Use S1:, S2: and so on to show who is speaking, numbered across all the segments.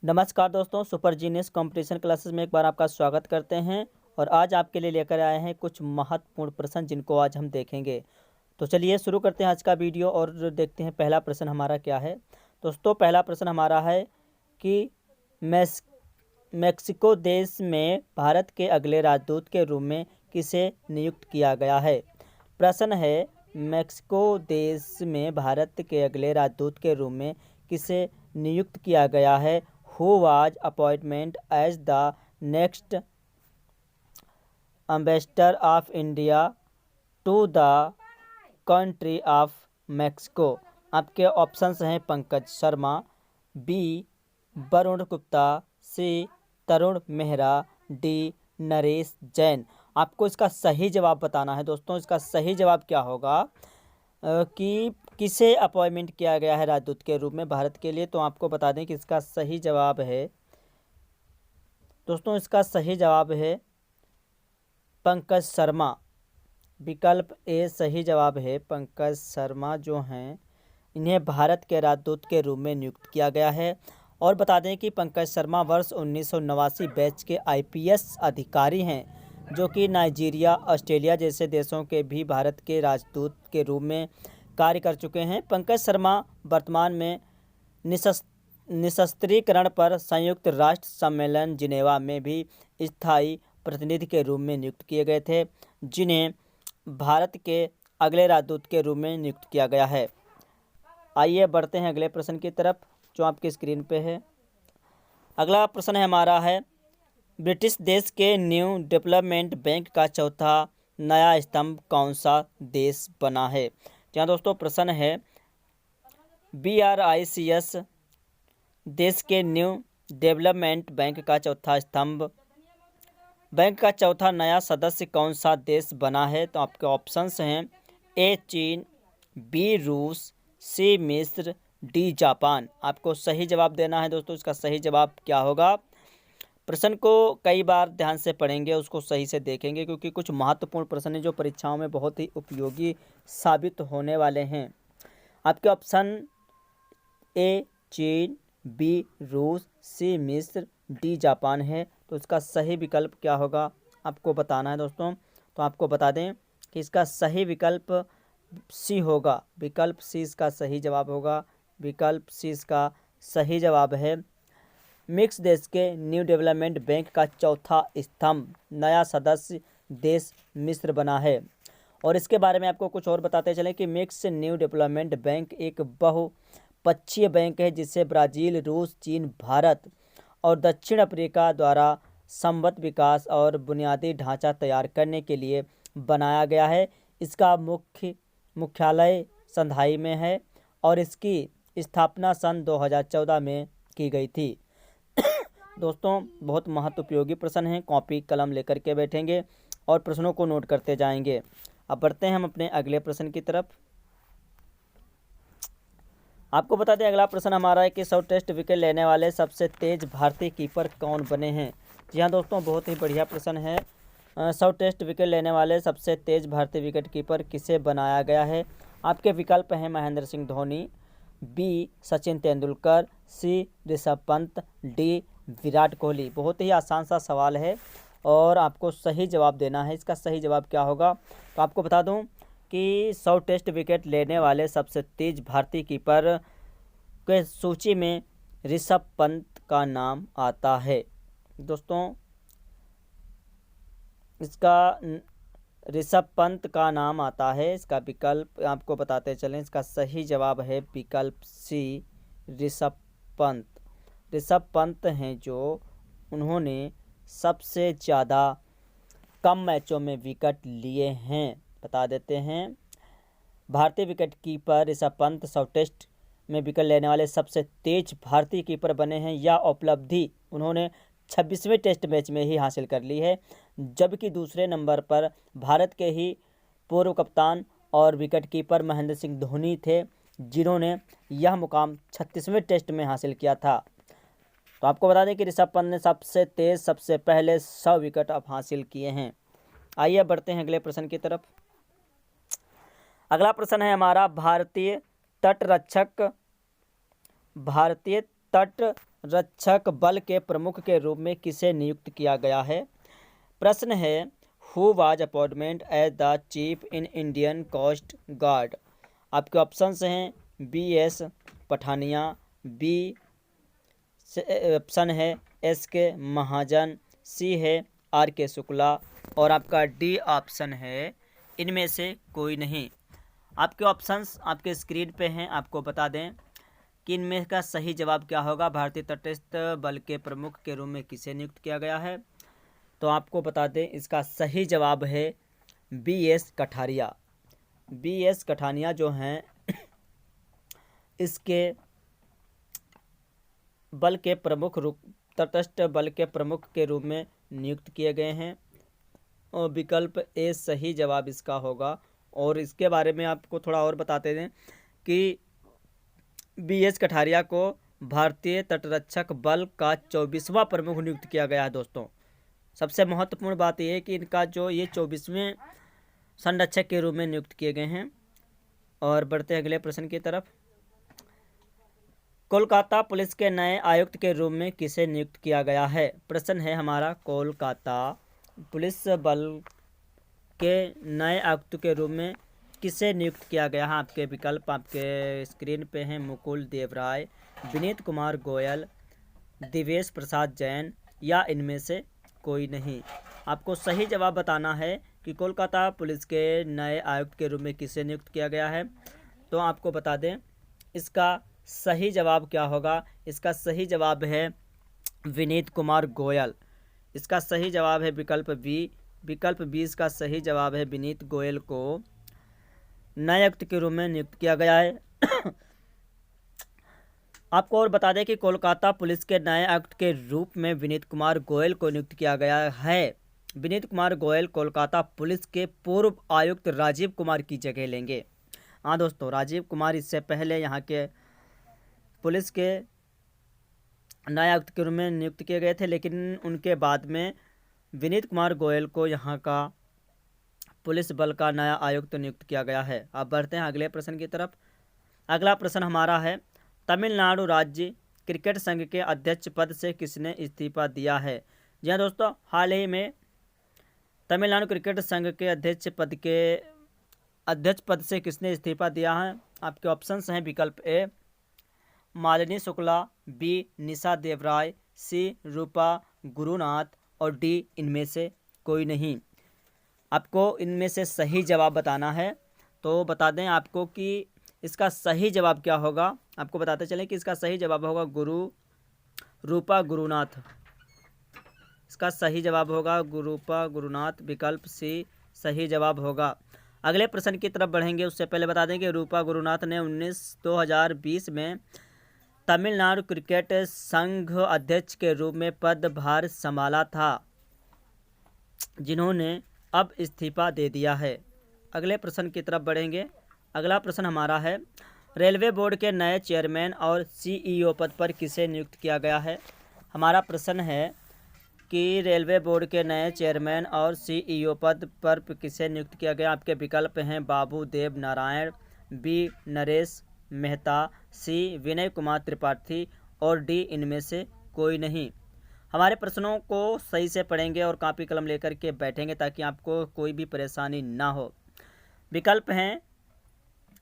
S1: नमस्कार दोस्तों, super genius competition classes में एक बार आपका स्वागत करते हैं। और आज आपके लिए लेकर आए हैं कुछ महत्वपूर्ण प्रश्न जिनको आज हम देखेंगे। तो चलिए शुरू करते हैं आज का वीडियो और देखते हैं पहला प्रश्न हमारा क्या है। दोस्तों पहला प्रश्न हमारा है कि मेक्सिको देश में भारत के अगले राजदूत के रूप में किसे नियुक्त किया गया है। प्रश्न है, मेक्सिको देश में भारत के अगले राजदूत के रूप में किसे नियुक्त किया गया है। Who was appointed as the next ambassador of India to the country of Mexico? आपके ऑप्शंस हैं पंकज शर्मा, बी वरुण गुप्ता, सी तरुण मेहरा, डी नरेश जैन। आपको इसका सही जवाब बताना है। दोस्तों इसका सही जवाब क्या होगा कि किसे अपॉइंटमेंट किया गया है राजदूत के रूप में भारत के लिए। तो आपको बता दें कि इसका सही जवाब है दोस्तों, इसका सही जवाब है पंकज शर्मा। विकल्प ए सही जवाब है। पंकज शर्मा जो हैं इन्हें भारत के राजदूत के रूप में नियुक्त किया गया है। और बता दें कि पंकज शर्मा वर्ष 1989 बैच के आईपीएस अधिकारी हैं जो कि नाइजीरिया, ऑस्ट्रेलिया जैसे देशों के भी भारत के राजदूत के रूप में कार्य कर चुके हैं। पंकज शर्मा वर्तमान में निशस्त्रीकरण पर संयुक्त राष्ट्र सम्मेलन जिनेवा में भी स्थायी प्रतिनिधि के रूप में नियुक्त किए गए थे, जिन्हें भारत के अगले राजदूत के रूप में नियुक्त किया गया है। आइए बढ़ते हैं अगले प्रश्न की तरफ जो आपकी स्क्रीन पे है। अगला प्रश्न है हमारा है, ब्रिटिश देश के न्यू डेवलपमेंट बैंक का चौथा नया स्तंभ कौन सा देश बना है। जहाँ दोस्तों प्रश्न है, BRICS देश के न्यू डेवलपमेंट बैंक का चौथा स्तंभ बैंक का चौथा नया सदस्य कौन सा देश बना है। तो आपके ऑप्शंस हैं, ए चीन, बी रूस, सी मिस्र, डी जापान। आपको सही जवाब देना है। दोस्तों इसका सही जवाब क्या होगा, प्रश्न को कई बार ध्यान से पढ़ेंगे, उसको सही से देखेंगे क्योंकि कुछ महत्वपूर्ण प्रश्न हैं जो परीक्षाओं में बहुत ही उपयोगी साबित होने वाले हैं। आपके ऑप्शन ए चीन, बी रूस, सी मिस्र, डी जापान है। तो इसका सही विकल्प क्या होगा आपको बताना है दोस्तों। तो आपको बता दें कि इसका सही विकल्प सी होगा। विकल्प सी इसका सही जवाब होगा। विकल्प सी इसका सही जवाब है। मिक्स देश के न्यू डेवलपमेंट बैंक का चौथा स्तंभ नया सदस्य देश मिस्र बना है। और इसके बारे में आपको कुछ और बताते चलें कि मिक्स न्यू डेवलपमेंट बैंक एक बहुपक्षीय बैंक है जिसे ब्राज़ील, रूस, चीन, भारत और दक्षिण अफ्रीका द्वारा संबद्ध विकास और बुनियादी ढांचा तैयार करने के लिए बनाया गया है। इसका मुख्यालय शंघाई में है और इसकी स्थापना सन 2014 में की गई थी। दोस्तों बहुत महत्वोपयोगी प्रश्न हैं, कॉपी कलम लेकर के बैठेंगे और प्रश्नों को नोट करते जाएंगे। अब बढ़ते हैं हम अपने अगले प्रश्न की तरफ। आपको बता दें अगला प्रश्न हमारा है कि 100 टेस्ट विकेट लेने वाले सबसे तेज भारतीय कीपर कौन बने हैं। जी हाँ दोस्तों, बहुत ही बढ़िया प्रश्न है। 100 टेस्ट विकेट लेने वाले सबसे तेज भारतीय विकेट कीपर किसे बनाया गया है। आपके विकल्प हैं महेंद्र सिंह धोनी, बी सचिन तेंदुलकर, सी ऋषभ पंत, डी विराट कोहली। बहुत ही आसान सा सवाल है और आपको सही जवाब देना है। इसका सही जवाब क्या होगा, तो आपको बता दूं कि 100 टेस्ट विकेट लेने वाले सबसे तेज भारतीय कीपर के सूची में ऋषभ पंत का नाम आता है। दोस्तों इसका ऋषभ पंत का नाम आता है। इसका विकल्प आपको बताते चलें, इसका सही जवाब है विकल्प सी ऋषभ पंत। ऋषभ पंत हैं जो उन्होंने सबसे ज़्यादा कम मैचों में विकेट लिए हैं। बता देते हैं, भारतीय wicket keeper Rishabh Pant 100 test में विकेट लेने वाले सबसे तेज भारतीय कीपर बने हैं। यह उपलब्धि उन्होंने 26वें टेस्ट मैच में ही हासिल कर ली है, जबकि दूसरे नंबर पर भारत के ही पूर्व कप्तान और विकेट कीपर महेंद्र सिंह धोनी थे, जिन्होंने यह मुकाम 36वें टेस्ट में हासिल किया था। तो आपको बता दें कि ऋषभ पंत ने सबसे पहले 100 विकेट अब हासिल किए हैं। आइए बढ़ते हैं अगले प्रश्न की तरफ। अगला प्रश्न है हमारा, भारतीय तट रक्षक बल के प्रमुख के रूप में किसे नियुक्त किया गया है? प्रश्न है who was appointment as the chief in Indian Coast Guard. आपके ऑप्शंस हैं B S Pathania, B option है एस के महाजन, सी है आर के शुक्ला और आपका डी ऑप्शन है इनमें से कोई नहीं। आपके ऑप्शंस आपके स्क्रीन पे हैं। आपको बता दें कि इनमें का सही जवाब क्या होगा। भारतीय तटस्थ बल के प्रमुख के रूप में किसे नियुक्त किया गया है? तो आपको बता दें इसका सही जवाब है बी एस कठारिया। बी एस कठानिया जो हैं इसके बल के प्रमुख रूप तटस्थ बल के प्रमुख के रूप में नियुक्त किए गए हैं और विकल्प ए सही जवाब इसका होगा। और इसके बारे में आपको थोड़ा और बताते दें कि बी एस कठारिया को भारतीय तटरक्षक बल का 24वां प्रमुख नियुक्त किया गया है। दोस्तों सबसे महत्वपूर्ण बात यह है कि इनका जो ये 24वें संरक्षक के रूप में नियुक्त किए गए हैं। और बढ़ते हैं अगले प्रश्न की तरफ। कोलकाता पुलिस के नए आयुक्त के रूप में किसे नियुक्त किया गया है? प्रश्न है हमारा कोलकाता पुलिस बल के नए आयुक्त के रूप में किसे नियुक्त किया गया है? आपके विकल्प आपके स्क्रीन पे हैं मुकुल देवराय, विनीत कुमार गोयल, दिवेश प्रसाद जैन या इनमें से कोई नहीं। आपको सही जवाब बताना है कि कोलकाता पुलिस के नए आयुक्त के रूप में किसे नियुक्त किया गया है। तो आपको बता दें इसका सही जवाब क्या होगा। इसका सही जवाब है विनीत कुमार गोयल। इसका सही जवाब है विकल्प बी। विकल्प बी इसका सही जवाब है। विनीत गोयल को नए आयुक्त के रूप में नियुक्त किया गया है। आपको और बता दें कि कोलकाता पुलिस के नए आयुक्त के रूप में विनीत कुमार गोयल को नियुक्त किया गया है। विनीत कुमार गोयल कोलकाता पुलिस के पूर्व आयुक्त राजीव कुमार की जगह लेंगे। हाँ दोस्तों, राजीव कुमार इससे पहले यहाँ के पुलिस के नए आयुक्त के रूप में नियुक्त किए गए थे, लेकिन उनके बाद में विनीत कुमार गोयल को यहाँ का पुलिस बल का नया आयुक्त नियुक्त किया गया है। अब बढ़ते हैं अगले प्रश्न की तरफ। अगला प्रश्न हमारा है तमिलनाडु राज्य क्रिकेट संघ के अध्यक्ष पद से किसने इस्तीफा दिया है? जी हाँ दोस्तों, हाल ही में तमिलनाडु क्रिकेट संघ के अध्यक्ष पद से किसने इस्तीफा दिया है? आपके ऑप्शंस हैं विकल्प ए मालिनी शुक्ला, बी निशा देवराय, सी रूपा गुरुनाथ और डी इनमें से कोई नहीं। आपको इनमें से सही जवाब बताना है। तो बता दें आपको कि इसका सही जवाब क्या होगा। आपको बताते चलें कि इसका सही जवाब होगा रूपा गुरुनाथ। इसका सही जवाब होगा रूपा गुरुनाथ। विकल्प सी सही जवाब होगा। अगले प्रश्न की तरफ बढ़ेंगे उससे पहले बता दें कि रूपा गुरुनाथ ने 2020 में तमिलनाडु क्रिकेट संघ अध्यक्ष के रूप में पदभार संभाला था, जिन्होंने अब इस्तीफा दे दिया है। अगले प्रश्न की तरफ बढ़ेंगे। अगला प्रश्न हमारा है रेलवे बोर्ड के नए चेयरमैन और सीईओ पद पर किसे नियुक्त किया गया है? हमारा प्रश्न है कि रेलवे बोर्ड के नए चेयरमैन और सीईओ पद पर किसे नियुक्त किया गया। आपके विकल्प हैं बाबू देव नारायण, बी नरेश मेहता, सी विनय कुमार त्रिपाठी और डी इनमें से कोई नहीं। हमारे प्रश्नों को सही से पढ़ेंगे और कापी कलम लेकर के बैठेंगे ताकि आपको कोई भी परेशानी ना हो। विकल्प हैं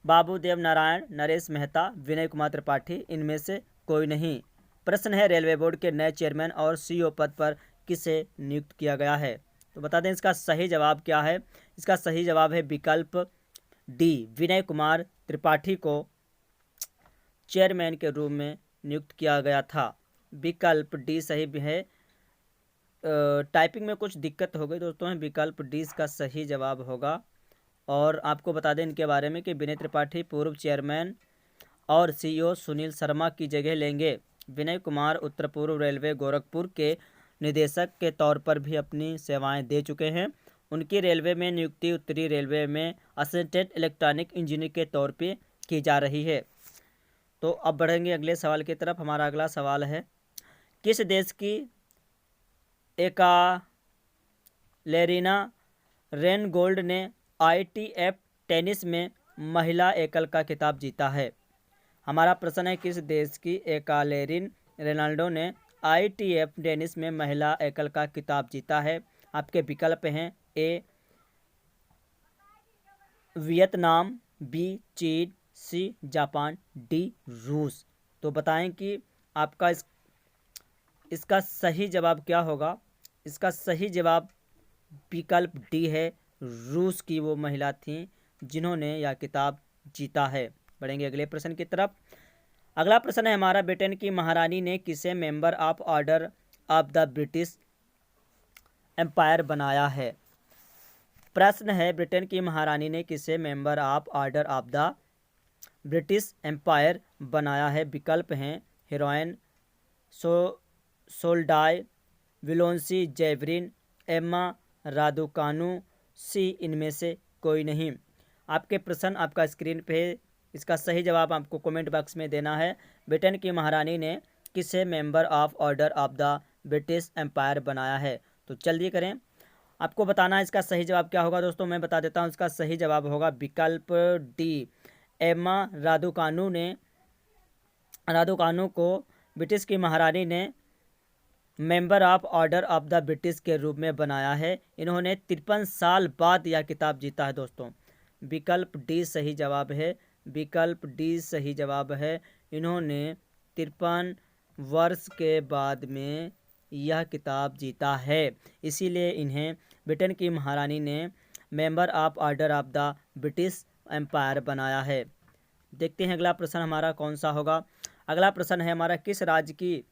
S1: बाबू देव नारायण, नरेश मेहता, विनय कुमार त्रिपाठी, इनमें से कोई नहीं। प्रश्न है रेलवे बोर्ड के नए चेयरमैन और सीईओ पद पर किसे नियुक्त किया गया है? तो बता दें इसका सही जवाब क्या है। इसका सही जवाब है विकल्प डी विनय कुमार त्रिपाठी को चेयरमैन के रूप में नियुक्त किया गया था। विकल्प डी सही भी है। टाइपिंग में कुछ दिक्कत हो गई दोस्तों। विकल्प डी इसका सही जवाब होगा। और आपको बता दें इनके बारे में कि विनय त्रिपाठी पूर्व चेयरमैन और सीईओ सुनील शर्मा की जगह लेंगे। विनय कुमार उत्तर पूर्व रेलवे गोरखपुर के निदेशक के तौर पर भी अपनी सेवाएं दे चुके हैं। उनकी रेलवे में नियुक्ति उत्तरी रेलवे में असिस्टेंट इलेक्ट्रॉनिक इंजीनियर के तौर पे की जा रही है। तो अब बढ़ेंगे अगले सवाल की तरफ। हमारा अगला सवाल है किस देश की एकालेरिना रेनगोल्ड ने ITF टेनिस में महिला एकल का खिताब जीता है? हमारा प्रश्न है किस देश की एकालेरिन रोनाल्डो ने ITF टेनिस में महिला एकल का खिताब जीता है? आपके विकल्प हैं ए वियतनाम, बी चीन, सी जापान, डी रूस। तो बताएं कि आपका इसका सही जवाब क्या होगा। इसका सही जवाब विकल्प डी है, रूस की वो महिला थी जिन्होंने यह खिताब जीता है। बढ़ेंगे अगले प्रश्न की तरफ। अगला प्रश्न है हमारा, ब्रिटेन की महारानी ने किसे member of Order of the British Empire बनाया है? प्रश्न है, ब्रिटेन की महारानी ने किसे member of Order of the British Empire बनाया है? विकल्प हैं हीरोइन सोल्डाई, विलोंसी जेवरिन, एम्मा रादुकानु, सी इनमें से कोई नहीं। आपके प्रश्न आपका स्क्रीन पे, इसका सही जवाब आपको कमेंट बॉक्स में देना है। ब्रिटेन की महारानी ने किसे member of Order of the British Empire बनाया है? तो जल्दी करें, आपको बताना है इसका सही जवाब क्या होगा। दोस्तों मैं बता देता हूँ, इसका सही जवाब होगा विकल्प डी, एम्मा रादुकानु को ब्रिटिश की महारानी ने member of Order of the British के रूप में बनाया है। इन्होंने 53 साल बाद यह खिताब जीता है। दोस्तों विकल्प डी सही जवाब है, विकल्प डी सही जवाब है। इन्होंने 53 वर्ष के बाद में यह खिताब जीता है, इसीलिए इन्हें ब्रिटेन की महारानी ने member of Order of the British Empire बनाया है। देखते हैं अगला प्रश्न हमारा कौन सा होगा। अगला प्रश्न है हमारा, किस राज्य की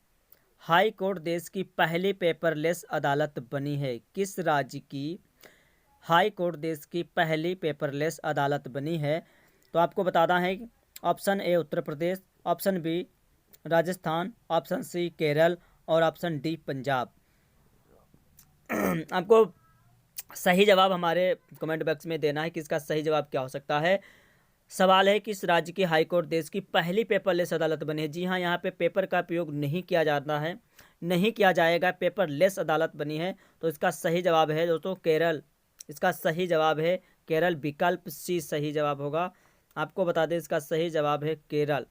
S1: हाई कोर्ट देश की पहली पेपरलेस अदालत बनी है? किस राज्य की हाई कोर्ट देश की पहली पेपरलेस अदालत बनी है? तो आपको बताना है, option A Uttar Pradesh, option B Rajasthan, option C Kerala और ऑप्शन डी पंजाब। आपको सही जवाब हमारे कमेंट बॉक्स में देना है कि इसका सही जवाब क्या हो सकता है। सवाल है किस राज्य की हाई कोर्ट देश की पहली पेपरलेस अदालत बनी है? जी हाँ, यहाँ पे पेपर का प्रयोग नहीं किया जाता है, नहीं किया जाएगा, पेपरलेस अदालत बनी है। तो इसका सही जवाब है दोस्तों केरल। इसका सही जवाब है केरल, विकल्प सी सही जवाब होगा। आपको बता दें इसका सही जवाब है केरल,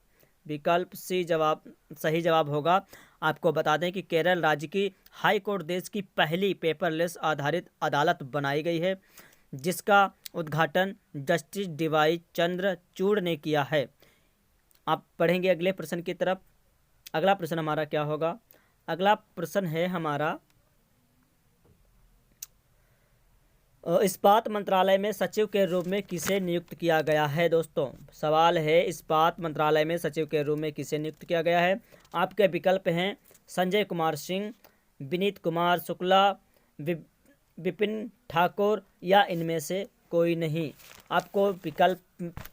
S1: विकल्प सी जवाब सही जवाब होगा। आपको बता दें कि केरल राज्य की हाई कोर्ट देश की पहली पेपरलेस आधारित अदालत बनाई गई है, जिसका उद्घाटन जस्टिस डीवाई चंद्रचूड़ ने किया है। आप पढ़ेंगे अगले प्रश्न की तरफ। अगला प्रश्न हमारा क्या होगा? अगला प्रश्न है हमारा, इस्पात मंत्रालय में सचिव के रूप में किसे नियुक्त किया गया है? दोस्तों सवाल है, इस्पात मंत्रालय में सचिव के रूप में किसे नियुक्त किया गया है? आपके विकल्प हैं संजय कुमार सिंह, विनीत कुमार शुक्ला, विपिन ठाकुर या इनमें से कोई नहीं। आपको विकल्प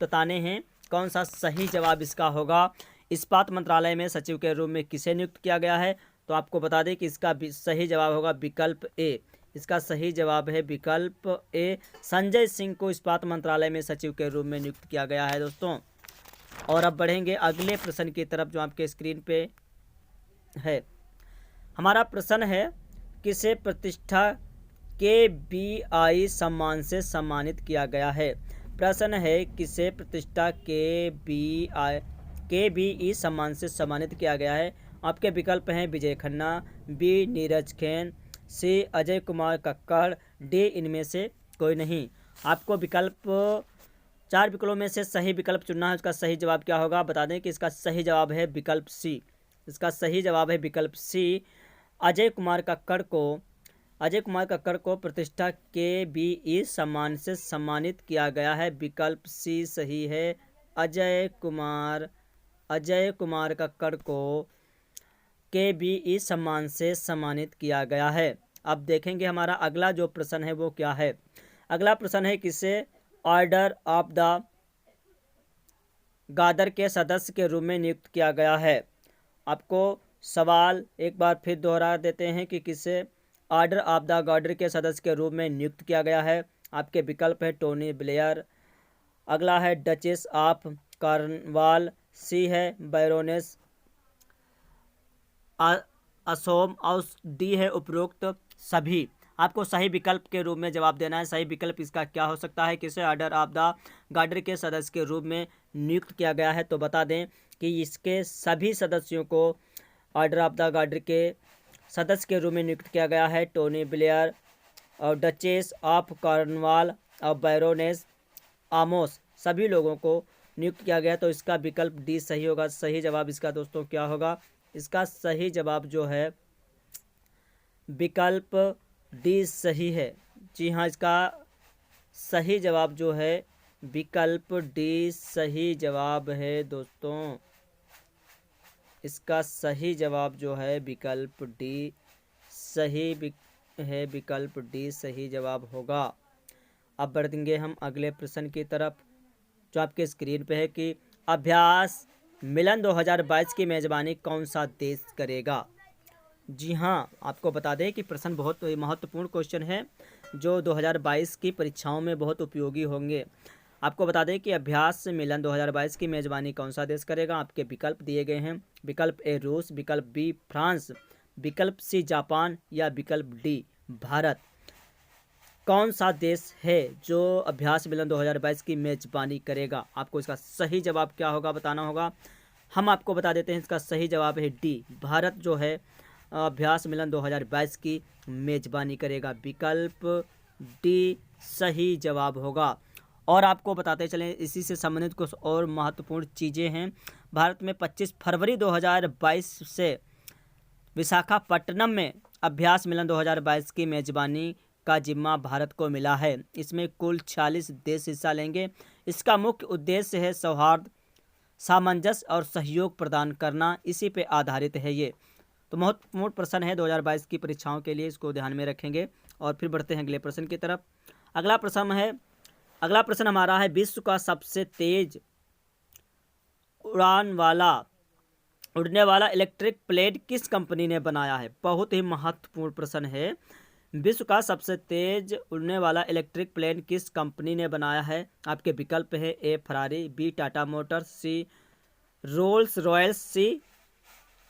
S1: बताने हैं कौन सा सही जवाब इसका होगा। इस्पात मंत्रालय में सचिव के रूप में किसे नियुक्त किया गया है? तो आपको बता दें कि इसका सही जवाब होगा विकल्प ए। इसका सही जवाब है विकल्प ए, संजय सिंह को इस्पात मंत्रालय में सचिव के रूप में नियुक्त किया गया है दोस्तों। और अब बढ़ेंगे अगले प्रश्न की तरफ जो आपके स्क्रीन पे है। हमारा प्रश्न है, किसे प्रतिष्ठा KBI सम्मान से सम्मानित किया गया है? प्रश्न है, किसे प्रतिष्ठा KBE सम्मान से सम्मानित किया गया है? आपके विकल्प हैं विजय खन्ना, बी नीरज खैन, सी अजय कुमार कक्कड़, डी इनमें से कोई नहीं। आपको विकल्प 4 विकल्पों में से सही विकल्प चुनना है। उसका सही जवाब क्या होगा? बता दें कि इसका सही जवाब है विकल्प सी। इसका सही जवाब है विकल्प सी, अजय कुमार कक्कड़ को प्रतिष्ठा KBE सम्मान से सम्मानित किया गया है। विकल्प सी सही है, अजय कुमार कक्कड़ को KBE सम्मान से सम्मानित किया गया है। अब देखेंगे हमारा अगला जो प्रश्न है वो क्या है। अगला प्रश्न है, किसे ऑर्डर ऑफ द गादर के सदस्य के रूप में नियुक्त किया गया है? आपको सवाल एक बार फिर दोहरा देते हैं कि किसे ऑर्डर ऑफ द गार्डर के सदस्य के रूप में नियुक्त किया गया है। आपके विकल्प है टोनी ब्लेयर, अगला है डचेस ऑफ कॉर्नवाल, सी है बैरोनेस असोम और डी है उपरोक्त सभी। आपको सही विकल्प के रूप में जवाब देना है। सही विकल्प इसका क्या हो सकता है? किसे ऑर्डर ऑफ द गार्डर के सदस्य के रूप में नियुक्त किया गया है? तो बता दें कि इसके सभी सदस्यों को ऑर्डर ऑफ द गार्ड के सदस्य के रूप में नियुक्त किया गया है टोनी ब्लेयर और डचेस ऑफ कॉर्नवाल और बैरोनेस आमोस, सभी लोगों को नियुक्त किया गया। तो इसका विकल्प डी सही होगा। सही जवाब इसका दोस्तों क्या होगा? इसका सही जवाब जो है विकल्प डी सही है। जी हाँ, इसका सही जवाब जो है विकल्प डी सही जवाब है दोस्तों। इसका सही जवाब जो है विकल्प डी सही है, विकल्प डी सही जवाब होगा। अब बढ़ेंगे हम अगले प्रश्न की तरफ जो आपके स्क्रीन पे है कि अभ्यास मिलन 2022 की मेज़बानी कौन सा देश करेगा? जी हाँ, आपको बता दें कि प्रश्न बहुत महत्वपूर्ण क्वेश्चन है जो 2022 की परीक्षाओं में बहुत उपयोगी होंगे। आपको बता दें कि अभ्यास मिलन 2022 की मेज़बानी कौन सा देश करेगा? आपके विकल्प दिए गए हैं। विकल्प ए रूस, विकल्प बी फ्रांस, विकल्प सी जापान या विकल्प डी भारत। कौन सा देश है जो अभ्यास मिलन 2022 की मेज़बानी करेगा? आपको इसका सही जवाब क्या होगा बताना होगा। हम आपको बता देते हैं इसका सही जवाब है डी, भारत जो है अभ्यास मिलन 2022 की मेज़बानी करेगा। विकल्प डी सही जवाब होगा। और आपको बताते चलें इसी से संबंधित कुछ और महत्वपूर्ण चीज़ें हैं। भारत में 25 फरवरी 2022 से विशाखापट्टनम में अभ्यास मिलन 2022 की मेज़बानी का जिम्मा भारत को मिला है। इसमें कुल 46 देश हिस्सा लेंगे। इसका मुख्य उद्देश्य है सौहार्द, सामंजस्य और सहयोग प्रदान करना। इसी पे आधारित है ये। तो महत्वपूर्ण प्रश्न है 2022 की परीक्षाओं के लिए, इसको ध्यान में रखेंगे। और फिर बढ़ते हैं अगले प्रश्न की तरफ। अगला प्रश्न हमारा है विश्व का सबसे तेज उड़ने वाला इलेक्ट्रिक प्लेन किस कंपनी ने बनाया है? बहुत ही महत्वपूर्ण प्रश्न है। विश्व का सबसे तेज उड़ने वाला इलेक्ट्रिक प्लेन किस कंपनी ने बनाया है? आपके विकल्प है ए फरारी, बी टाटा मोटर्स, सी रोल्स रॉयल्स, सी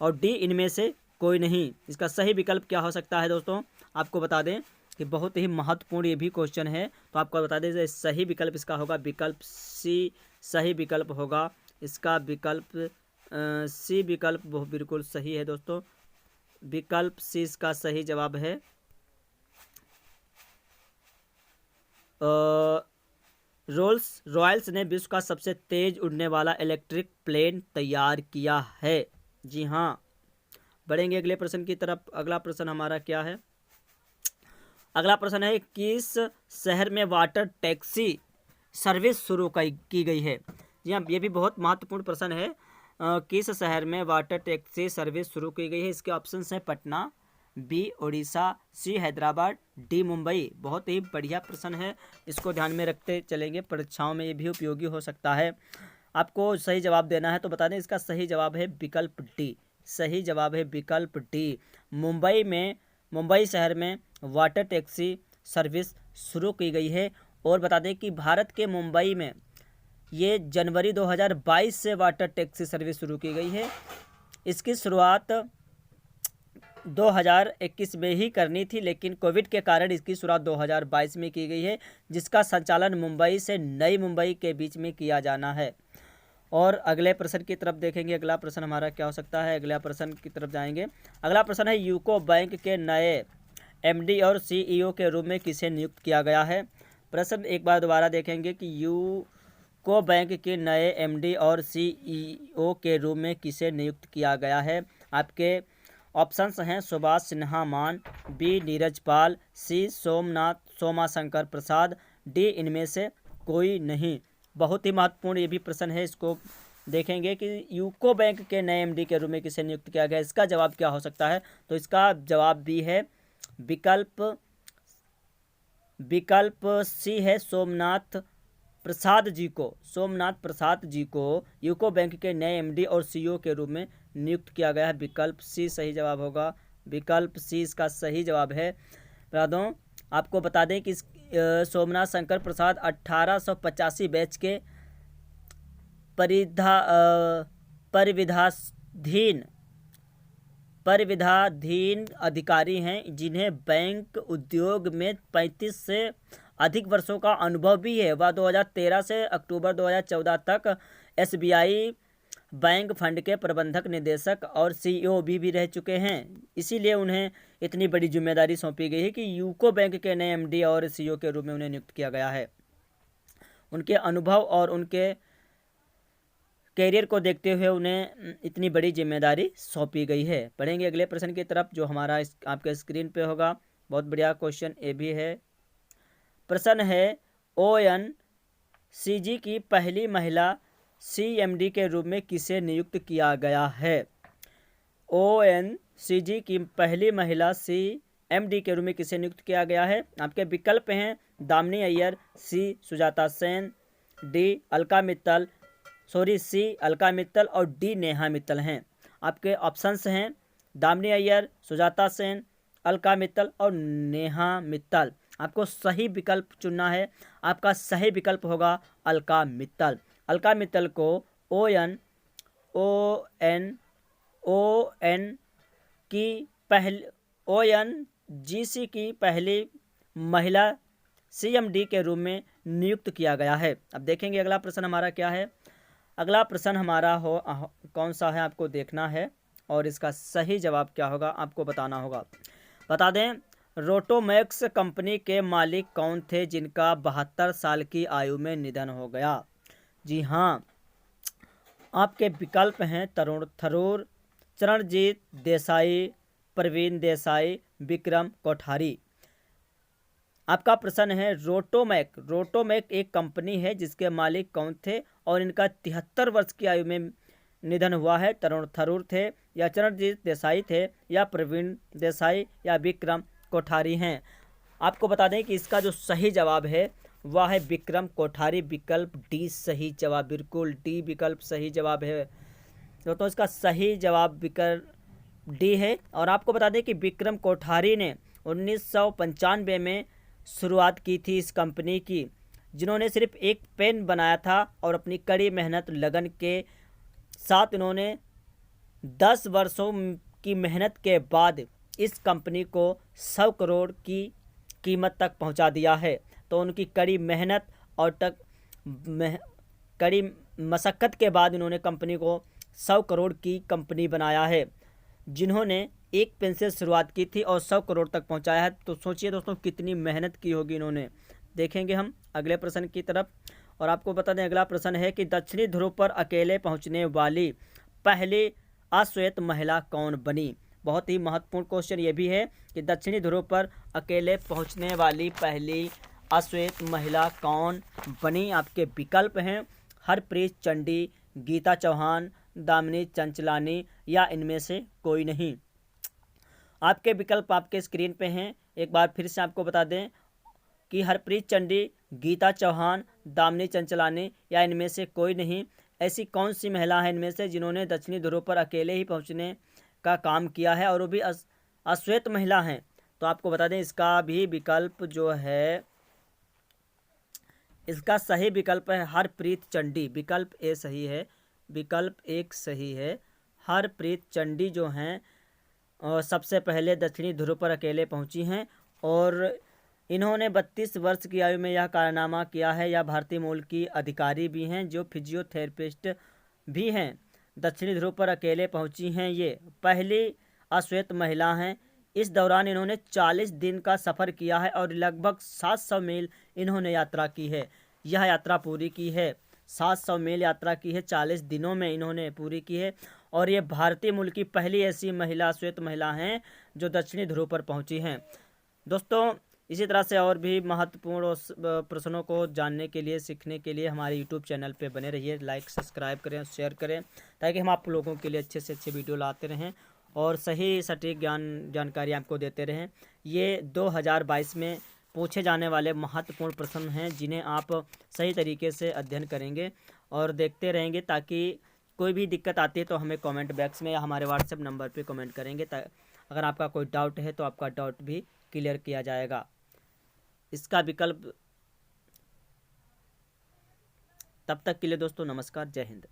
S1: और डी इनमें से कोई नहीं। इसका सही विकल्प क्या हो सकता है दोस्तों? आपको बता दें कि बहुत ही महत्वपूर्ण ये भी क्वेश्चन है, तो आपको बता दें सही विकल्प इसका होगा विकल्प सी सही विकल्प होगा। इसका विकल्प सी विकल्प बिल्कुल सही है दोस्तों। विकल्प सी इसका सही जवाब है। रोल्स रॉयल्स ने विश्व का सबसे तेज उड़ने वाला इलेक्ट्रिक प्लेन तैयार किया है। जी हाँ, बढ़ेंगे अगले प्रश्न की तरफ। अगला प्रश्न हमारा क्या है? अगला प्रश्न है किस शहर में वाटर टैक्सी सर्विस शुरू की गई है? जी हाँ, ये भी बहुत महत्वपूर्ण प्रश्न है। किस शहर में वाटर टैक्सी सर्विस शुरू की गई है? इसके ऑप्शंस हैं पटना, बी उड़ीसा, सी हैदराबाद, डी मुंबई। बहुत ही बढ़िया प्रश्न है, इसको ध्यान में रखते चलेंगे, परीक्षाओं में ये भी उपयोगी हो सकता है। आपको सही जवाब देना है तो बता दें इसका सही जवाब है विकल्प डी। सही जवाब है विकल्प डी। मुंबई शहर में वाटर टैक्सी सर्विस शुरू की गई है। और बता दें कि भारत के मुंबई में ये जनवरी 2022 से वाटर टैक्सी सर्विस शुरू की गई है। इसकी शुरुआत 2021 में ही करनी थी, लेकिन कोविड के कारण इसकी शुरुआत 2022 में की गई है, जिसका संचालन मुंबई से नई मुंबई के बीच में किया जाना है। और अगले प्रश्न की तरफ देखेंगे। अगला प्रश्न हमारा क्या हो सकता है? अगला प्रश्न की तरफ जाएंगे। अगला प्रश्न है यूको बैंक के नए एमडी और सीईओ के रूप में किसे नियुक्त किया गया है? प्रश्न एक बार दोबारा देखेंगे कि यूको बैंक के नए एमडी और सीईओ के रूप में किसे नियुक्त किया गया है? आपके ऑप्शंस हैं सुभाष सिन्हा मान, बी नीरज पाल, सी सोमाशंकर प्रसाद, डी इनमें से कोई नहीं। बहुत ही महत्वपूर्ण ये भी प्रश्न है, इसको देखेंगे कि यूको बैंक के नए एमडी के रूप में किसे नियुक्त किया गया। इसका जवाब क्या हो सकता है? तो इसका जवाब भी है विकल्प सी है सोमनाथ प्रसाद जी को यूको बैंक के नए एमडी और सीईओ के रूप में नियुक्त किया गया है। विकल्प सी सही जवाब होगा। विकल्प सी इसका सही जवाब है। आपको बता दें कि सोमनाथ शंकर प्रसाद 1885 बैच के परिविधाधीन अधिकारी हैं, जिन्हें बैंक उद्योग में 35 से अधिक वर्षों का अनुभव भी है। वह 2013 से अक्टूबर 2014 तक एसबीआई बैंक फंड के प्रबंधक निदेशक और सीईओ भी रह चुके हैं। इसीलिए उन्हें इतनी बड़ी जिम्मेदारी सौंपी गई है कि यूको बैंक के नए एमडी और सीईओ के रूप में उन्हें नियुक्त किया गया है। उनके अनुभव और उनके कैरियर को देखते हुए उन्हें इतनी बड़ी जिम्मेदारी सौंपी गई है। पढ़ेंगे अगले प्रश्न की तरफ जो हमारा आपके स्क्रीन पे होगा। बहुत बढ़िया क्वेश्चन ये भी है। प्रश्न है ओएनजीसी की पहली महिला सीएमडी के रूप में किसे नियुक्त किया गया है? ओएनजीसी की पहली महिला सीएमडी के रूप में किसे नियुक्त किया गया है? आपके विकल्प हैं दामिनी अय्यर, सी सुजाता सेन, डी अलका मित्तल, सी अलका मित्तल और डी नेहा मित्तल हैं। आपके ऑप्शंस हैं दामिनी अय्यर, सुजाता सेन, अलका मित्तल और नेहा मित्तल। आपको सही विकल्प चुनना है। आपका सही विकल्प होगा अलका मित्तल। अलका मित्तल को ओएनजीसी की पहली महिला सीएमडी के रूप में नियुक्त किया गया है। अब देखेंगे अगला प्रश्न हमारा क्या है। अगला प्रश्न हमारा कौन सा है आपको देखना है और इसका सही जवाब क्या होगा आपको बताना होगा। बता दें, रोटोमैक्स कंपनी के मालिक कौन थे जिनका 72 साल की आयु में निधन हो गया? जी हाँ, आपके विकल्प हैं तरुण थरूर, चरणजीत देसाई, प्रवीण देसाई, विक्रम कोठारी। आपका प्रश्न है रोटोमैक एक कंपनी है जिसके मालिक कौन थे और इनका 73 वर्ष की आयु में निधन हुआ है? तरुण थरूर थे या चरणजीत देसाई थे या प्रवीण देसाई या विक्रम कोठारी हैं? आपको बता दें कि इसका जो सही जवाब है वह है विक्रम कोठारी। विकल्प डी सही जवाब, बिल्कुल डी विकल्प सही जवाब है। तो इसका सही जवाब विकल्प डी है। और आपको बता दें कि विक्रम कोठारी ने 1995 में शुरुआत की थी इस कंपनी की, जिन्होंने सिर्फ एक पेन बनाया था और अपनी कड़ी मेहनत लगन के साथ इन्होंने 10 वर्षों की मेहनत के बाद इस कंपनी को 100 करोड़ की कीमत तक पहुंचा दिया है। तो उनकी कड़ी मेहनत और कड़ी मशक्क़त के बाद इन्होंने कंपनी को 100 करोड़ की कंपनी बनाया है। जिन्होंने एक पेन से शुरुआत की थी और 100 करोड़ तक पहुंचाया है। तो सोचिए दोस्तों कितनी मेहनत की होगी इन्होंने। देखेंगे हम अगले प्रश्न की तरफ। और आपको बता दें अगला प्रश्न है कि दक्षिणी ध्रुव पर अकेले पहुंचने वाली पहली अश्वेत महिला कौन बनी? बहुत ही महत्वपूर्ण क्वेश्चन ये भी है कि दक्षिणी ध्रुव पर अकेले पहुंचने वाली पहली अश्वेत महिला कौन बनी? आपके विकल्प हैं हरप्रीत चंडी, गीता चौहान, दामिनी चंचलानी या इनमें से कोई नहीं। आपके विकल्प आपके स्क्रीन पे हैं। एक बार फिर से आपको बता दें कि हरप्रीत चंडी, गीता चौहान, दामिनी चंचलानी या इनमें से कोई नहीं। ऐसी कौन सी महिला है इनमें से जिन्होंने दक्षिणी ध्रुव पर अकेले ही पहुंचने का काम किया है और वो भी अश्वेत महिला हैं? तो आपको बता दें इसका भी विकल्प जो है, इसका सही विकल्प है हरप्रीत चंडी। विकल्प ए सही है, विकल्प एक सही है। हरप्रीत चंडी जो हैं सबसे पहले दक्षिणी ध्रुव पर अकेले पहुंची हैं और इन्होंने 32 वर्ष की आयु में यह कारनामा किया है। यह भारतीय मूल की अधिकारी भी हैं जो फिजियोथेरेपिस्ट भी हैं। दक्षिणी ध्रुव पर अकेले पहुंची हैं, ये पहली अश्वेत महिला हैं। इस दौरान इन्होंने 40 दिन का सफ़र किया है और लगभग 700 मील इन्होंने यात्रा की है। यह यात्रा पूरी की है, 700 मील यात्रा की है, 40 दिनों में इन्होंने पूरी की है। और ये भारतीय मूल की पहली ऐसी महिला अश्वेत महिला हैं जो दक्षिणी ध्रुव पर पहुंची हैं। दोस्तों इसी तरह से और भी महत्वपूर्ण प्रश्नों को जानने के लिए, सीखने के लिए हमारे यूट्यूब चैनल पे बने रहिए। लाइक सब्सक्राइब करें, शेयर करें ताकि हम आप लोगों के लिए अच्छे से अच्छे वीडियो लाते रहें और सही सटीक जानकारी आपको देते रहें। ये 2022 में पूछे जाने वाले महत्वपूर्ण प्रश्न हैं जिन्हें आप सही तरीके से अध्ययन करेंगे और देखते रहेंगे, ताकि कोई भी दिक्कत आती है तो हमें कमेंट बॉक्स में या हमारे व्हाट्सएप नंबर पे कमेंट करेंगे। अगर आपका कोई डाउट है तो आपका डाउट भी क्लियर किया जाएगा। इसका विकल्प। तब तक के लिए दोस्तों नमस्कार, जय हिंद।